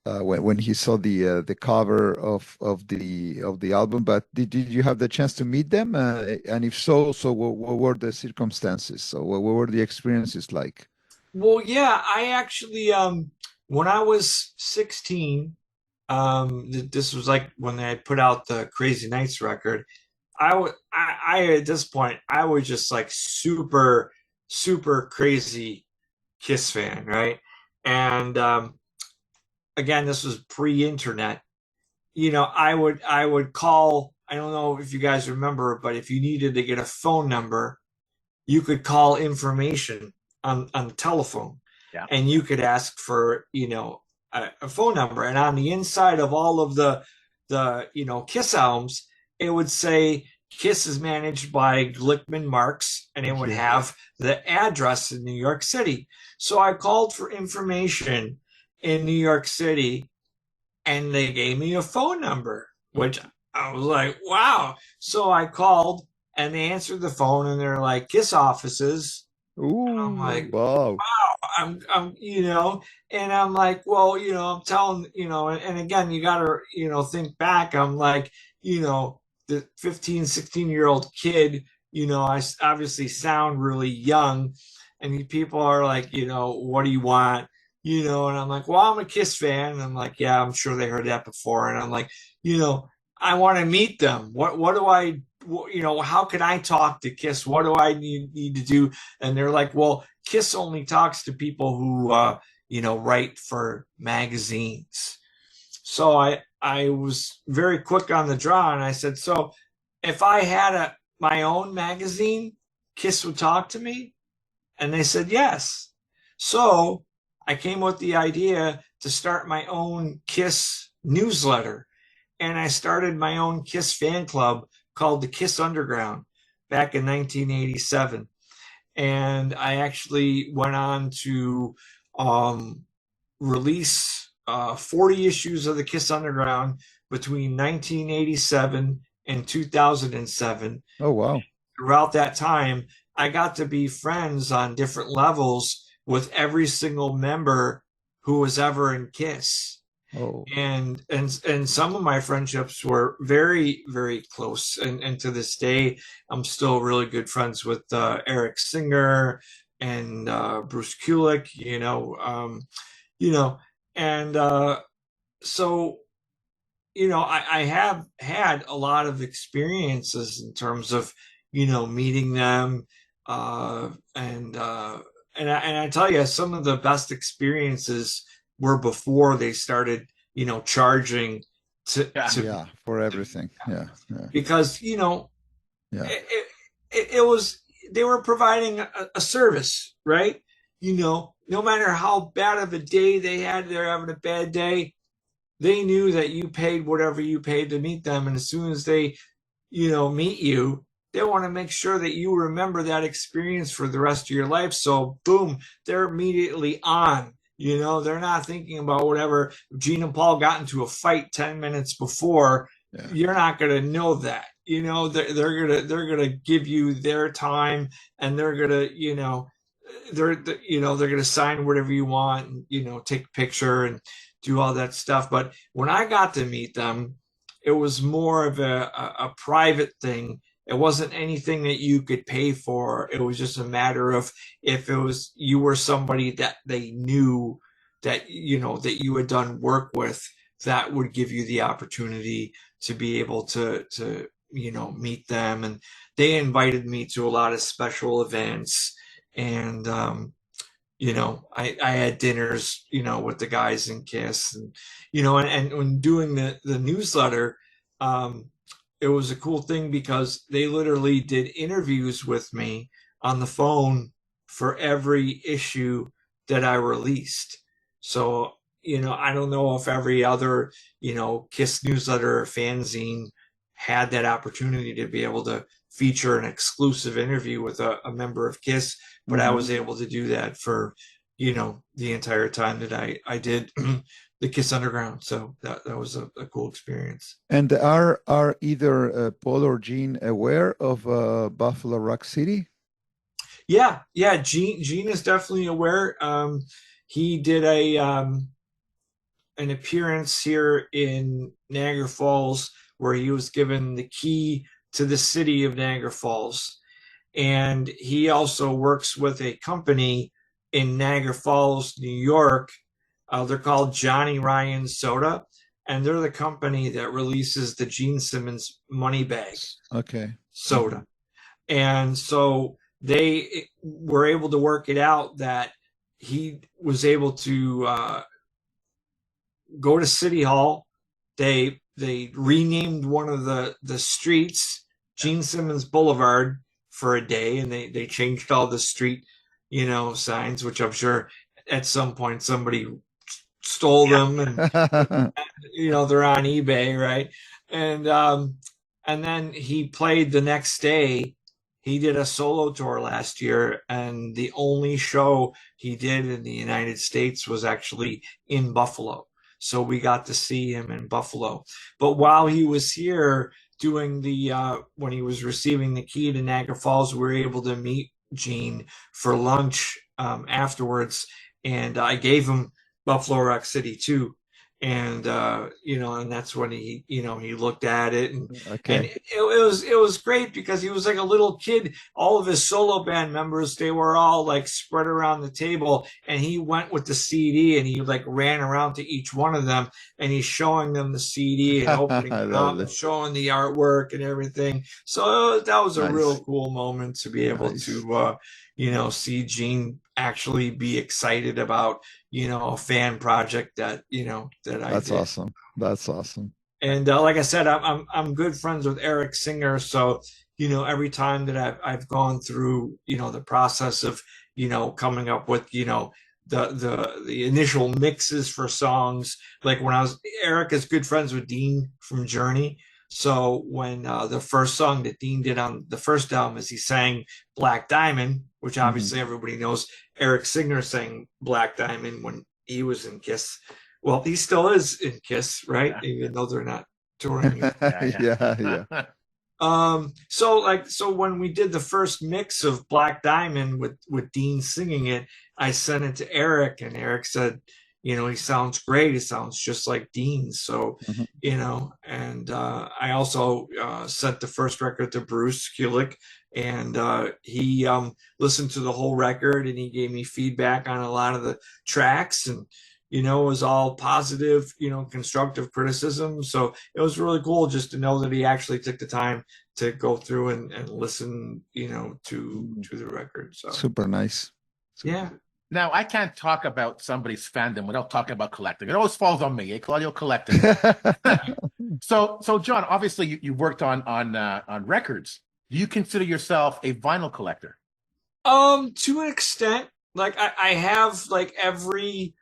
when he saw the cover of the album. But did you have the chance to meet them? And if so, what were the circumstances? So what were the experiences like? Well, yeah, I actually when I was 16, this was like when I put out the Crazy Nights record. I at this point I was just like super crazy Kiss fan, right? And again, this was pre-internet. I would call. I don't know if you guys remember, but if you needed to get a phone number, you could call information on the telephone, Yeah. and you could ask for a phone number. And on the inside of all of the Kiss albums, it would say Kiss is managed by Glickman Marks, and it would have the address in New York City. So I called for information in New York City, and they gave me a phone number, which I was like, wow. So I called, and they answered the phone, and they're like, Kiss offices. And I'm like, Wow. and I'm like, well, I'm telling, and again, you got to, think back. I'm like, the 15, 16-year-old kid, I obviously sound really young, and people are like, what do you want? And I'm like, well, I'm a Kiss fan. And I'm like, yeah, I'm sure they heard that before. And I'm like, I want to meet them. What do I, how can I talk to Kiss? What do I need to do? And they're like, well, Kiss only talks to people who, write for magazines. So I was very quick on the draw, and I said, so if I had my own magazine, Kiss would talk to me? And they said yes. So I came with the idea to start my own Kiss newsletter. And I started my own Kiss fan club called the Kiss Underground back in 1987. And I actually went on to release 40 issues of the Kiss Underground between 1987 and 2007. Oh, wow. Throughout that time, I got to be friends on different levels with every single member who was ever in Kiss. Oh. And some of my friendships were very, very close. And to this day, I'm still really good friends with Eric Singer and Bruce Kulick, and so, I have had a lot of experiences in terms of, meeting them. And I tell you, some of the best experiences were before they started, charging to for everything. Yeah. Because, it was, they were providing a service, right? No matter how bad of a day they had, they're having a bad day, they knew that you paid whatever you paid to meet them. And as soon as they, meet you, they want to make sure that you remember that experience for the rest of your life. So boom, they're immediately on. They're not thinking about whatever Gene and Paul got into a fight 10 minutes before. Yeah. You're not going to know that. They're gonna give you their time, and they're gonna, they're gonna sign whatever you want, and, take a picture and do all that stuff. But when I got to meet them, it was more of a private thing. It wasn't anything that you could pay for. It was just a matter of if you were somebody that they knew, that that you had done work with, that would give you the opportunity to be able to meet them. And they invited me to a lot of special events, and I had dinners with the guys in Kiss, and and when doing the newsletter, it was a cool thing because they literally did interviews with me on the phone for every issue that I released. So, I don't know if every other, Kiss newsletter or fanzine had that opportunity to be able to feature an exclusive interview with a member of Kiss, but I was able to do that for, the entire time that I did the Kiss Underground. So that was a cool experience. And are either Paul or Gene aware of Buffalo Rock City? Yeah. Gene is definitely aware. He did an appearance here in Niagara Falls where he was given the key to the city of Niagara Falls. And he also works with a company in Niagara Falls, New York. They're called Johnny Ryan Soda, and they're the company that releases the Gene Simmons Moneybag soda. And so they were able to work it out that he was able to go to City Hall. They renamed one of the streets Gene Simmons Boulevard for a day, and they changed all the street, signs, which I'm sure at some point somebody stole them, and they're on eBay, right? And then he played the next day. He did a solo tour last year, and the only show he did in the United States was actually in Buffalo. So we got to see him in Buffalo. But while he was here doing when he was receiving the key to Niagara Falls, we were able to meet Gene for lunch afterwards. And I gave him Buffalo Rock City too. And and that's when he looked at it, and it was great because he was like a little kid. All of his solo band members, they were all like spread around the table, and he went with the CD and he like ran around to each one of them, and he's showing them the CD and opening it up and showing the artwork and everything. So that was a real cool moment to be able to see Gene actually be excited about a fan project that that I That's did. awesome. That's awesome. And like I said, I'm good friends with Eric Singer, so every time that I've gone through the process of coming up with the initial mixes for songs, like when Eric is good friends with Dean from Journey. So when the first song that Dean did on the first album is he sang Black Diamond, which obviously everybody knows Eric Singer sang Black Diamond when he was in Kiss. Well, he still is in Kiss, right? Yeah. Even though they're not touring. Yeah. So when we did the first mix of Black Diamond with Dean singing it, I sent it to Eric, and Eric said, he sounds great. It sounds just like Dean. So, and I also sent the first record to Bruce Kulick, and he listened to the whole record, and he gave me feedback on a lot of the tracks, and it was all positive, constructive criticism. So it was really cool just to know that he actually took the time to go through and listen, to the record. So super nice. Yeah. Now, I can't talk about somebody's fandom without talking about collecting. It always falls on me, Claudio, collecting. So John, obviously you worked on records. Do you consider yourself a vinyl collector? To an extent. Like I have like every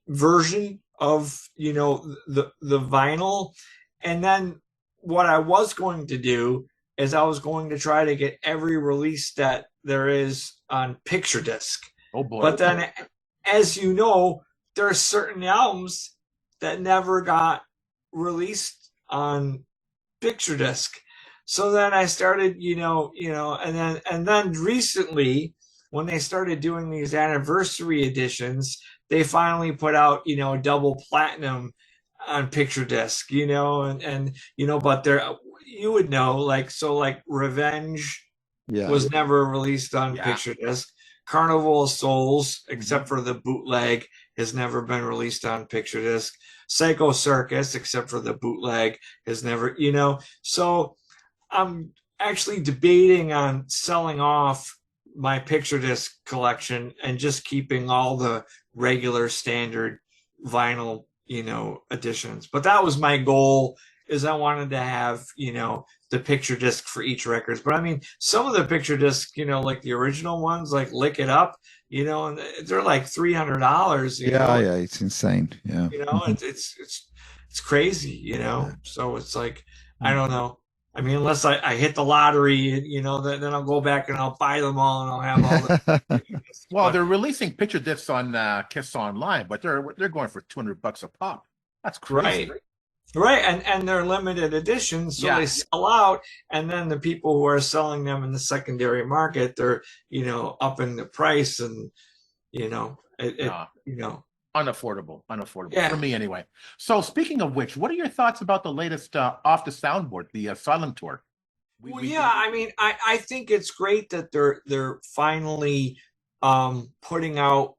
version of the vinyl, and then what I was going to do is I was going to try to get every release that there is on picture disc. Oh boy. But then, as you know, there are certain albums that never got released on picture disc. So then I started, and then recently, when they started doing these anniversary editions, they finally put out, double platinum on picture disc, but there, you would know, like Revenge was never released on picture disc. Carnival of Souls, except for the bootleg, has never been released on picture disc. Psycho Circus, except for the bootleg, has never, so I'm actually debating on selling off my picture disc collection and just keeping all the regular standard vinyl, editions. But that was my goal, is I wanted to have, the picture disc for each record. But I mean, some of the picture discs, like the original ones, like Lick It Up, and they're like $300. Yeah, it's insane. Yeah. It's crazy, So it's like, I don't know. I mean, unless I hit the lottery, then I'll go back and I'll buy them all and I'll have all the. Well, they're releasing picture discs on Kiss Online, but they're going for $200 a pop. That's crazy. Right, and they're limited editions, so they sell out, and then the people who are selling them in the secondary market, they're upping the price, and Unaffordable for Yeah. me anyway. So speaking of which, what are your thoughts about the latest off the soundboard, the Asylum tour? Well, yeah, I mean, I think it's great that they're finally putting out,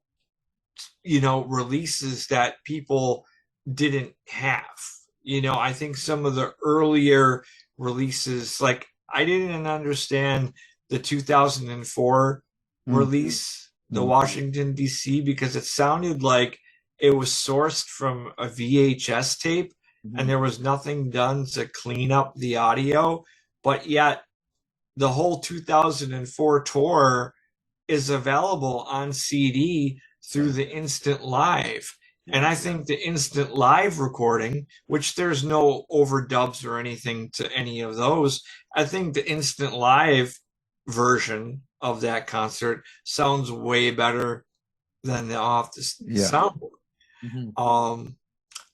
releases that people didn't have. I think some of the earlier releases, like I didn't understand the 2004 release, the Washington D.C., because it sounded like it was sourced from a VHS tape and there was nothing done to clean up the audio, but yet the whole 2004 tour is available on CD through the Instant Live. And I think the Instant Live recording, which there's no overdubs or anything to any of those, I think the Instant Live version of that concert sounds way better than the off the soundboard.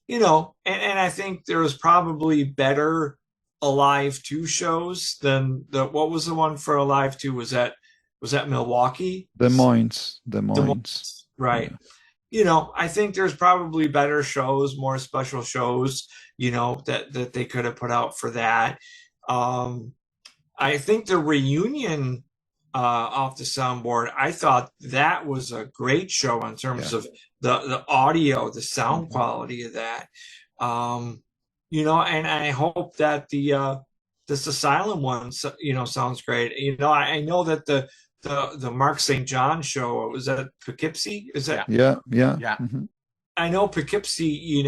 And I think there was probably better Alive 2 shows than what was the one for Alive 2? Was that Milwaukee? Des Moines. Right. Yeah. I think there's probably better shows, more special shows, that they could have put out for that. I think the reunion off the soundboard, I thought that was a great show in terms of the audio, the sound quality of that. And I hope that this Asylum one, sounds great. I know that the Mark St. John show, was that Poughkeepsie? Is that? Yeah. I know Poughkeepsie,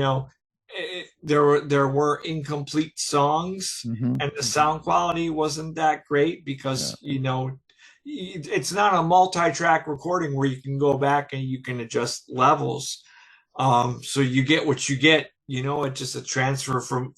there were incomplete songs and the sound quality wasn't that great because, it's not a multi-track recording where you can go back and you can adjust levels. So you get what you get, it's just a transfer from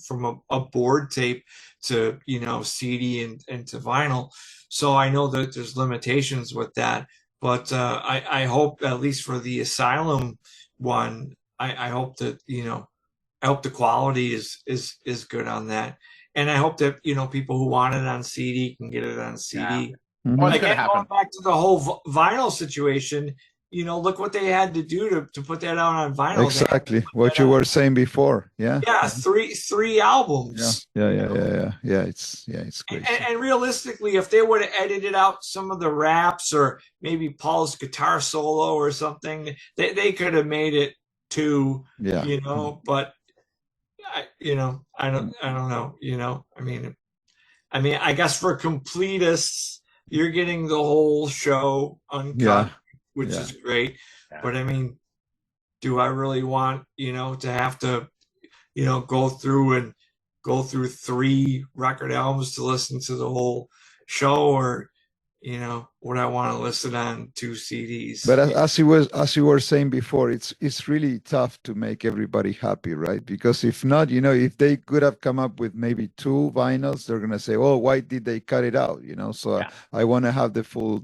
a board tape to, CD and to vinyl. So I know that there's limitations with that, but I hope, at least for the Asylum one, I hope that, I hope the quality is good on that. And I hope that, people who want it on CD can get it on CD. Yeah. Like, going back to the whole vinyl situation, look what they had to do to put that out on vinyl. Exactly what you were saying before. Yeah. Yeah, three albums. Yeah. It's great. And realistically, if they would have edited out some of the raps or maybe Paul's guitar solo or something, they could have made it two. Yeah. But I don't know. I mean, I guess for completists, you're getting the whole show uncut, which is great. Yeah. But I mean, do I really want, to have to, go through 3 record albums to listen to the whole show, or, would I want to listen on 2 CDs? But as you were saying before, it's really tough to make everybody happy, right? Because if not, if they could have come up with maybe 2 vinyls, they're gonna say, "Oh, why did they cut it out?" So I want to have the full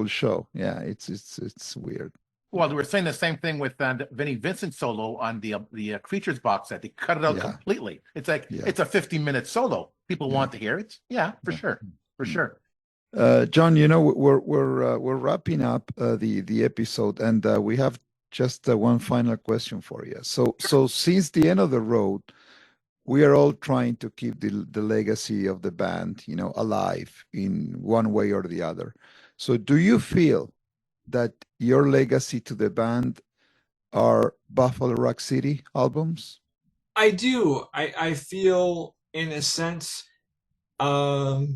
show. Yeah, it's weird. Well, we were saying the same thing with Vinnie Vincent solo on the Creatures box set. They cut it out completely. It's like it's a 15-minute solo. People want to hear it. Yeah, for sure. John, we're wrapping up the episode, and we have just one final question for you. So since the end of the road, we are all trying to keep the legacy of the band, alive in one way or the other. So do you feel that your legacy to the band are Buffalo Rock City albums? I do. I feel, in a sense, while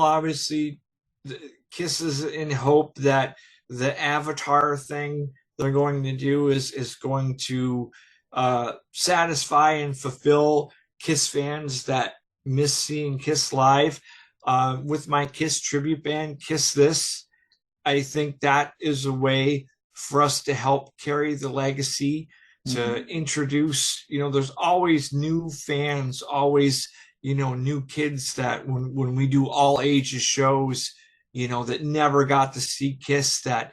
obviously Kiss is in hope that the Avatar thing they're going to do is going to satisfy and fulfill Kiss fans that miss seeing Kiss live. With my Kiss tribute band, Kiss This, I think that is a way for us to help carry the legacy, to introduce, there's always new fans, always, new kids that when we do all ages shows, that never got to see Kiss, that,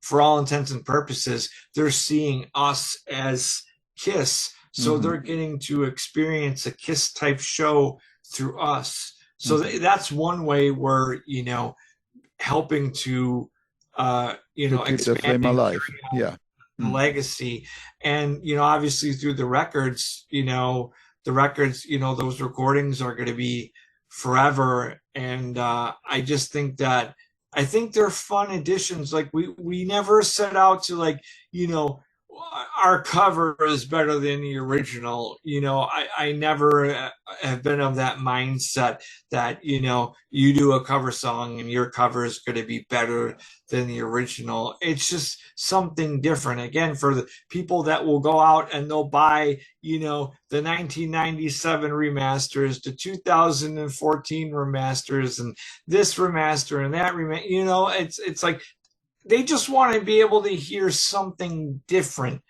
for all intents and purposes, they're seeing us as Kiss. So they're getting to experience a Kiss type show through us. So that's one way we're, helping to you To know, keep the flame expanding, alive. carrying on Yeah. the legacy. And, you know, obviously through the records, you know, those recordings are going to be forever. And I just think that I think they're fun additions. Like we never set out to, like, you know, our cover is better than the original. You know, I never have been of that mindset that, you know, you do a cover song and your cover is going to be better than the original. It's just something different. Again, for the people that will go out and they'll buy, you know, the 1997 remasters, the 2014 remasters, and this remaster and that remaster, you know, it's like they just want to be able to hear something different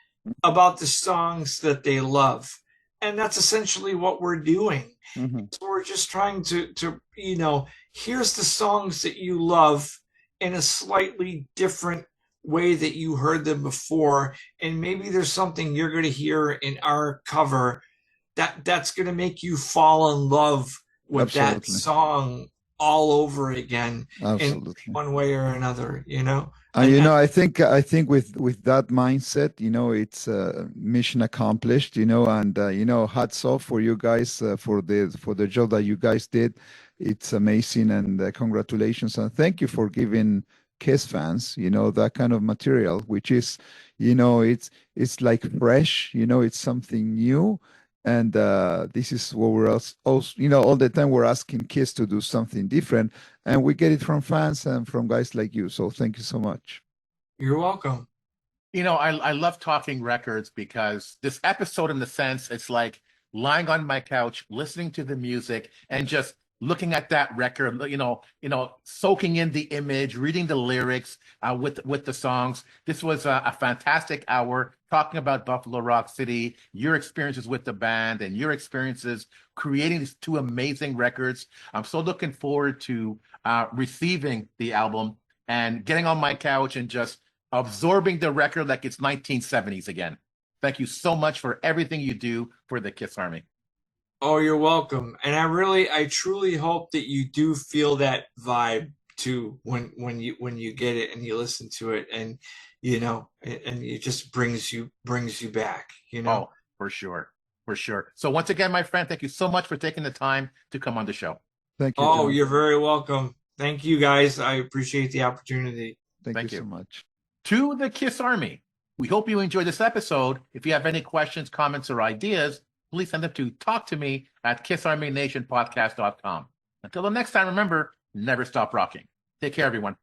about the songs that they love. And that's essentially what we're doing. Mm-hmm. So we're just trying to, you know, here's the songs that you love in a slightly different way that you heard them before. And maybe there's something you're going to hear in our cover that's going to make you fall in love with that Absolutely. song all over again Absolutely. in one way or another, you know? You know, I think with that mindset, you know, it's mission accomplished. You know, and you know, hats off for you guys for the job that you guys did. It's amazing, and congratulations, and thank you for giving Kiss fans, you know, that kind of material, which is, you know, it's like fresh. You know, it's something new. And this is what we're also, you know, all the time we're asking Kiss to do something different, and we get it from fans and from guys like you. So thank you so much. You're welcome. You know, I love talking records because this episode, in the sense, it's like lying on my couch, listening to the music, and just looking at that record, soaking in the image, reading the lyrics with the songs. This was a fantastic hour talking about Buffalo Rock City, your experiences with the band, and your experiences creating these two amazing records. I'm so looking forward to receiving the album and getting on my couch and just absorbing the record like it's 1970s again. Thank you so much for everything you do for the Kiss Army. Oh, you're welcome. And I truly hope that you do feel that vibe too when you get it and you listen to it, and you know, and it just brings you back, you know. Oh, for sure. For sure. So once again, my friend, thank you so much for taking the time to come on the show. Thank you, Oh, John. you're very welcome. Thank you, guys. I appreciate the opportunity. Thank you so much. To the Kiss Army, we hope you enjoyed this episode. If you have any questions, comments, or ideas, please send them to talktome@kissarmynationpodcast.com. Until the next time, remember, never stop rocking. Take care, everyone.